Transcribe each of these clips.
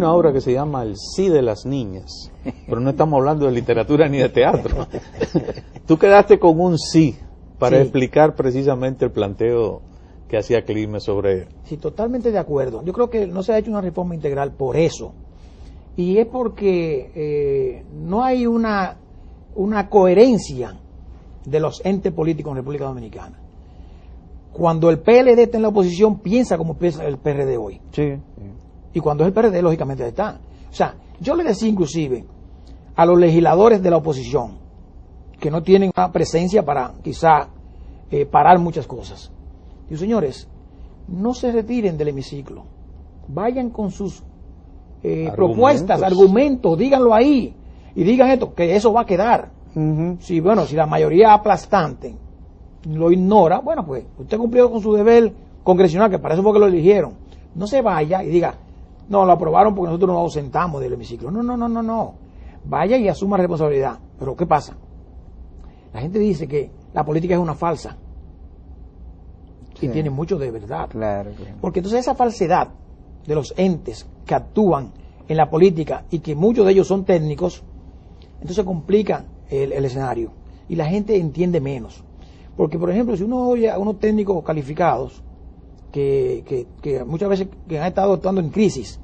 una obra que se llama El sí de las niñas, pero no estamos hablando de literatura ni de teatro. Tú quedaste con un sí para explicar precisamente el planteo que hacía Clime sobre... Sí, totalmente de acuerdo. Yo creo que no se ha hecho una reforma integral por eso. Y es porque no hay una coherencia de los entes políticos en República Dominicana. Cuando el PLD está en la oposición, piensa como piensa el PRD hoy. Sí. Y cuando es el PRD, lógicamente está. O sea, yo le decía inclusive a los legisladores de la oposición que no tienen una presencia para quizá parar muchas cosas. Digo, señores, no se retiren del hemiciclo. Vayan con sus propuestas, argumentos, díganlo ahí. Y digan esto, que eso va a quedar. Si la mayoría aplastante lo ignora, bueno, pues usted cumplió con su deber congresional, que para eso fue que lo eligieron. No se vaya y diga, no, lo aprobaron porque nosotros nos ausentamos del hemiciclo. No. Vaya y asuma responsabilidad. Pero ¿qué pasa? La gente dice que la política es una falsa. Y tiene mucho de verdad. Claro. Porque entonces esa falsedad de los entes que actúan en la política y que muchos de ellos son técnicos, entonces complica el escenario y la gente entiende menos. Porque, por ejemplo, si uno oye a unos técnicos calificados que muchas veces que han estado actuando en crisis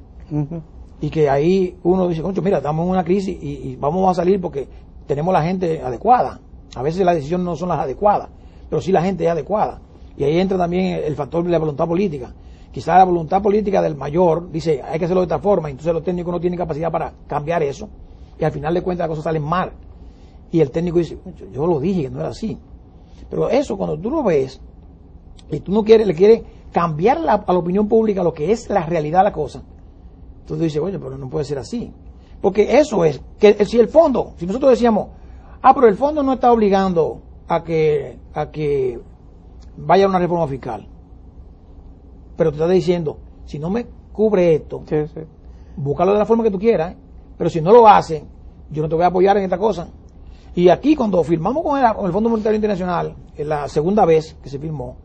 y que ahí uno dice, concho, mira, estamos en una crisis y vamos a salir porque tenemos la gente adecuada. A veces las decisiones no son las adecuadas, pero sí la gente es adecuada. Y ahí entra también el factor de la voluntad política. Quizá la voluntad política del mayor dice, hay que hacerlo de esta forma, y entonces los técnicos no tienen capacidad para cambiar eso, y al final de cuentas las cosas salen mal. Y el técnico dice, yo lo dije que no era así. Pero eso, cuando tú lo ves, y tú no quieres, le quieres cambiar a la opinión pública lo que es la realidad de la cosa, entonces tú dices, oye, pero no puede ser así. Porque eso es, que si el fondo, si nosotros decíamos, pero el fondo no está obligando a que vaya una reforma fiscal, pero te está diciendo, si no me cubre esto, búscalo de la forma que tú quieras, pero si no lo hace, yo no te voy a apoyar en esta cosa. Y aquí cuando firmamos con el Fondo Monetario Internacional, en la segunda vez que se firmó,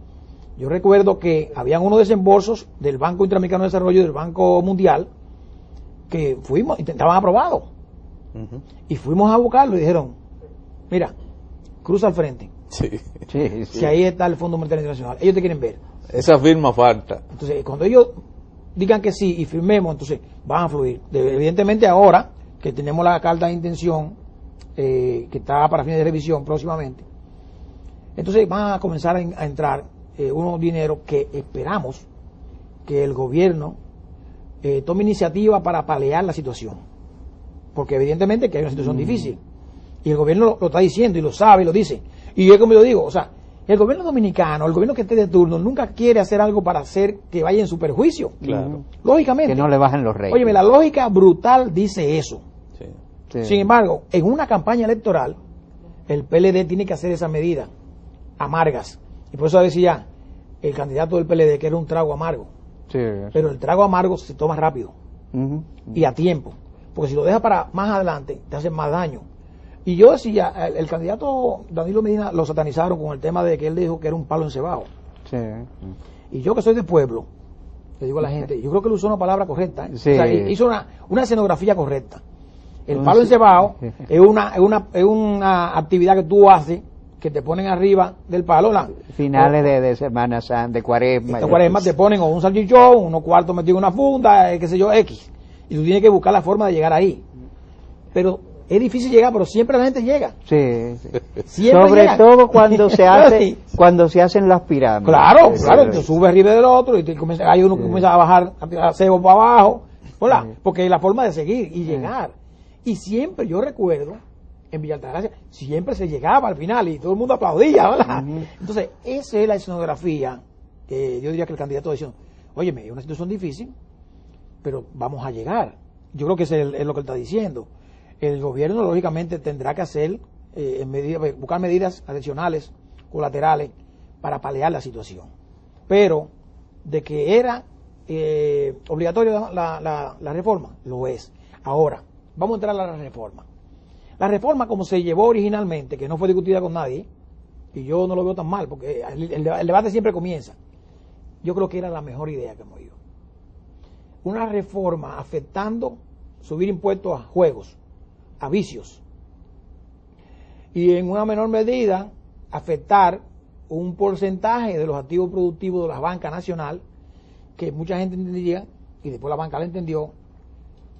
yo recuerdo que habían unos desembolsos del Banco Interamericano de Desarrollo y del Banco Mundial que fuimos, estaban aprobados. Y fuimos a buscarlo y dijeron, mira, cruza al frente. Si ahí está el Fondo Monetario Internacional, ellos te quieren ver. Esa firma falta. Entonces, cuando ellos digan que sí y firmemos, entonces van a fluir. Evidentemente ahora que tenemos la carta de intención que está para fines de revisión próximamente, entonces van a comenzar a entrar unos dineros que esperamos que el gobierno tome iniciativa para paliar la situación, porque evidentemente que hay una situación difícil y el gobierno lo está diciendo y lo sabe y lo dice, y es como yo digo, o sea, el gobierno dominicano, el gobierno que esté de turno, nunca quiere hacer algo para hacer que vaya en su perjuicio. Claro. Lógicamente. Que no le bajen los reyes. Óyeme, la lógica brutal dice eso. Sin embargo, en una campaña electoral, el PLD tiene que hacer esas medidas amargas. Y por eso decía el candidato del PLD que era un trago amargo. Pero el trago amargo se toma rápido y a tiempo. Porque si lo dejas para más adelante, te hace más daño. Y yo decía, el candidato Danilo Medina lo satanizaron con el tema de que él dijo que era un palo encebado. Y yo que soy de pueblo, le digo a la gente, yo creo que él usó una palabra correcta. O sea, hizo una escenografía correcta. El palo encebado es una actividad que tú haces, que te ponen arriba del palo. Finales de Semana Santa, de Cuaresma. De Cuaresma te ponen o un salchichón, unos cuartos metidos en una funda, qué sé yo, X. Y tú tienes que buscar la forma de llegar ahí. Pero es difícil llegar, pero siempre la gente llega. Sobre todo cuando se hace, cuando se hacen las pirámides. Claro, te subes arriba del otro y hay uno que comienza a bajar, a tirar cebo para abajo, porque es la forma de seguir y llegar. Y siempre, yo recuerdo, en Villa Altagracia, siempre se llegaba al final y todo el mundo aplaudía, ¿verdad? Entonces, esa es la escenografía que yo diría que el candidato decía, óyeme, es una situación difícil, pero vamos a llegar. Yo creo que es lo que él está diciendo. El gobierno, lógicamente, tendrá que hacer, buscar medidas adicionales, colaterales, para paliar la situación. Pero, de que era obligatoria la reforma, lo es. Ahora, vamos a entrar a la reforma. La reforma, como se llevó originalmente, que no fue discutida con nadie, y yo no lo veo tan mal, porque el debate siempre comienza. Yo creo que era la mejor idea que hemos ido. una reforma afectando subir impuestos a juegos, a vicios, y en una menor medida afectar un porcentaje de los activos productivos de la banca nacional, que mucha gente entendía, y después la banca la entendió,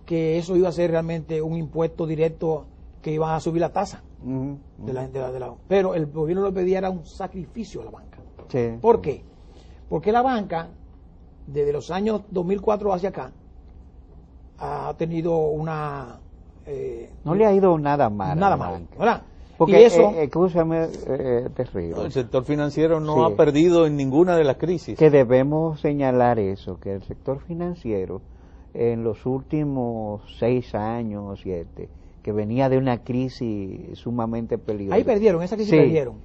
que eso iba a ser realmente un impuesto directo que iban a subir la tasa. Pero el gobierno lo pedía era un sacrificio a la banca. Sí. ¿Por qué? Porque la banca, desde los años 2004 hacia acá, ha tenido una... no le ha ido nada mal. Nada mal, ¿verdad? Porque, y eso, escúchame, terrible. El sector financiero no ha perdido en ninguna de las crisis. Que debemos señalar eso, que el sector financiero en los últimos 6 años o 7, que venía de una crisis sumamente peligrosa. Ahí perdieron, esa crisis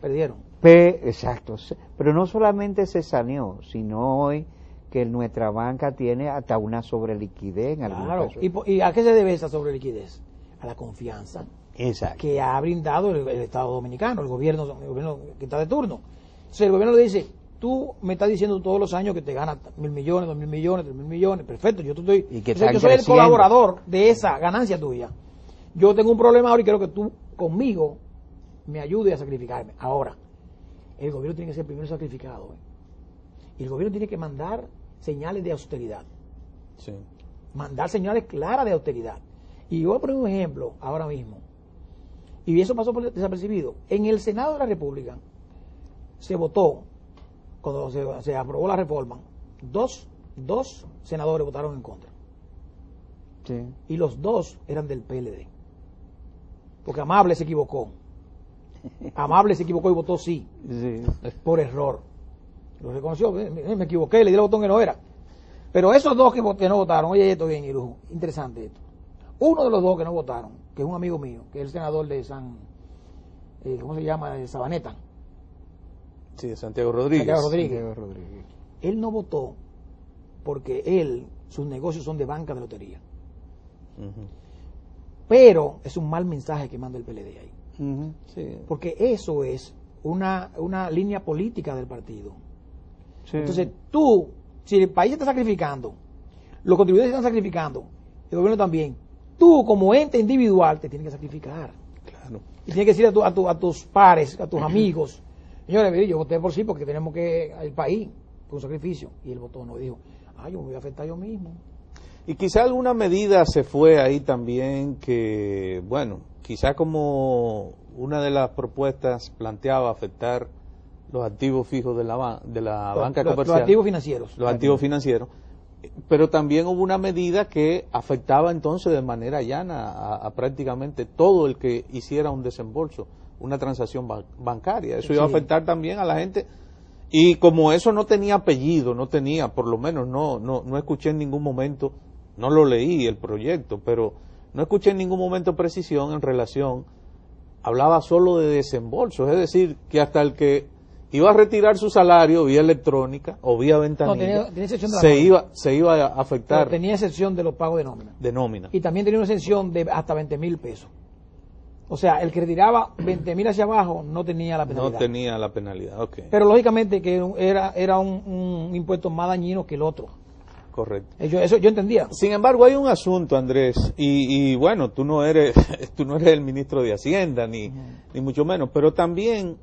perdieron. Exacto, pero no solamente se saneó, sino hoy que nuestra banca tiene hasta una sobreliquidez en algunos casos. ¿Y a qué se debe esa sobreliquidez? A la confianza. Exacto. Que ha brindado el Estado Dominicano, el gobierno que está de turno. Entonces el gobierno le dice, tú me estás diciendo todos los años que te ganas 1.000 millones, 2.000 millones, 3.000 millones, perfecto, yo soy el colaborador de esa ganancia tuya. Yo tengo un problema ahora y quiero que tú conmigo me ayudes a sacrificarme. Ahora, el gobierno tiene que ser primero sacrificado. Y el gobierno tiene que mandar señales de austeridad. Sí. Mandar señales claras de austeridad. Y yo voy a poner un ejemplo ahora mismo. Y eso pasó por desapercibido. En el Senado de la República se votó, cuando se aprobó la reforma, dos senadores votaron en contra. Sí. Y los 2 eran del PLD. Porque Amable se equivocó. Amable se equivocó y votó sí. Por error. Lo reconoció, me equivoqué, le di el botón que no era. Pero esos 2 que no votaron, oye, esto bien, Irujo, interesante esto. Uno de los 2 que no votaron, que es un amigo mío, que es el senador de ¿cómo se llama? De Sabaneta. Sí, de Santiago Rodríguez. Santiago Rodríguez. Él no votó porque sus negocios son de banca de lotería. Pero es un mal mensaje que manda el PLD ahí. Sí. Porque eso es una línea política del partido. Sí. Entonces tú, si el país está sacrificando, los contribuyentes están sacrificando, el gobierno también, tú como ente individual te tienes que sacrificar. Claro. Y tienes que decir a tus pares, a tus amigos, señores, yo voté por sí porque tenemos que el país por un sacrificio. Y él votó no, y dijo, yo me voy a afectar yo mismo. Y quizá alguna medida se fue ahí también que, bueno, quizá como una de las propuestas planteaba afectar los activos fijos de la banca comercial. Los activos financieros. Los activos financieros. Pero también hubo una medida que afectaba entonces de manera llana a prácticamente todo el que hiciera un desembolso, una transacción bancaria. Eso iba a afectar también a la gente. Y como eso no tenía apellido, por lo menos no escuché en ningún momento, no lo leí el proyecto, pero no escuché en ningún momento precisión en relación, hablaba solo de desembolsos, es decir, que hasta el que iba a retirar su salario vía electrónica o vía ventanilla, tenía excepción de se iba a afectar. Pero tenía excepción de los pagos de nómina. Y también tenía una excepción de hasta 20.000 pesos. O sea, el que retiraba 20.000 hacia abajo no tenía la penalidad. No tenía la penalidad, ok. Pero lógicamente que era un impuesto más dañino que el otro. Correcto. Eso yo entendía. Sin embargo, hay un asunto, Andrés, y bueno, tú no eres el ministro de Hacienda, ni mucho menos, pero también,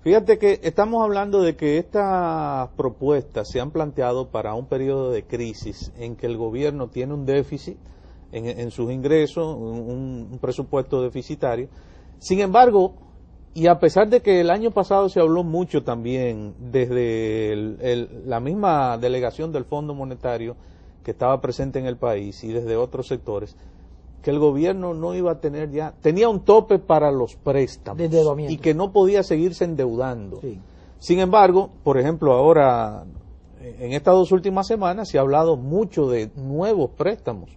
fíjate que estamos hablando de que estas propuestas se han planteado para un periodo de crisis en que el gobierno tiene un déficit en sus ingresos, un presupuesto deficitario. Sin embargo, y a pesar de que el año pasado se habló mucho también desde la misma delegación del Fondo Monetario que estaba presente en el país y desde otros sectores, que el gobierno no iba a tener tenía un tope para los préstamos y que no podía seguirse endeudando. Sí. Sin embargo, por ejemplo, ahora, en estas 2 últimas semanas se ha hablado mucho de nuevos préstamos,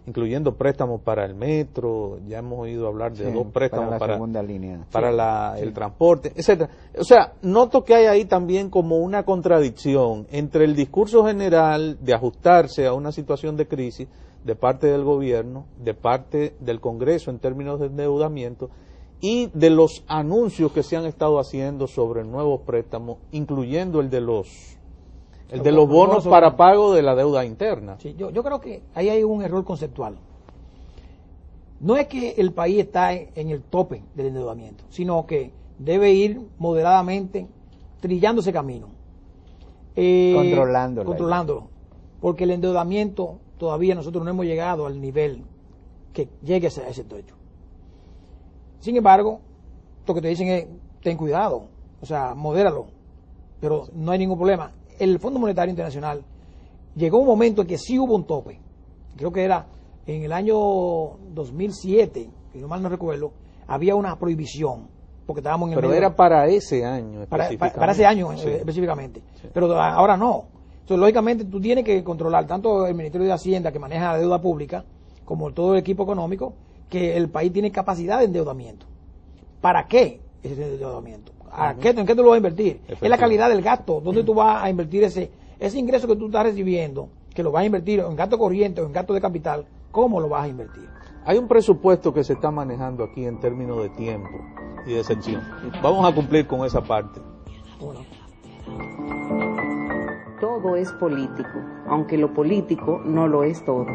incluyendo préstamos para el metro, ya hemos oído hablar de 2 préstamos para la segunda línea, el transporte, etcétera. O sea, noto que hay ahí también como una contradicción entre el discurso general de ajustarse a una situación de crisis de parte del gobierno, de parte del Congreso en términos de endeudamiento, y de los anuncios que se han estado haciendo sobre nuevos préstamos, incluyendo el de El de los bonos para pago de la deuda interna. Sí, yo creo que ahí hay un error conceptual. No es que el país está en el tope del endeudamiento, sino que debe ir moderadamente trillando ese camino. Controlándolo. Porque el endeudamiento todavía nosotros no hemos llegado al nivel que llegue a ese techo. Sin embargo, lo que te dicen es, ten cuidado, o sea, modéralo, pero no hay ningún problema. El Fondo Monetario Internacional llegó un momento en que sí hubo un tope, creo que era en el año 2007, si no mal no recuerdo, había una prohibición, porque estábamos en el Pero medio, era para ese año específicamente. para ese año Sí. específicamente, Sí. pero ahora no. Entonces, lógicamente, tú tienes que controlar tanto el Ministerio de Hacienda, que maneja la deuda pública, como todo el equipo económico, que el país tiene capacidad de endeudamiento. ¿Para qué ese endeudamiento? ¿En qué tú lo vas a invertir? Es la calidad del gasto. ¿Dónde tú vas a invertir ese ingreso que tú estás recibiendo? Que lo vas a invertir en gasto corriente o en gasto de capital. ¿Cómo lo vas a invertir? Hay un presupuesto que se está manejando aquí en términos de tiempo y de sección. Vamos a cumplir con esa parte. Bueno. Todo es político, aunque lo político no lo es todo.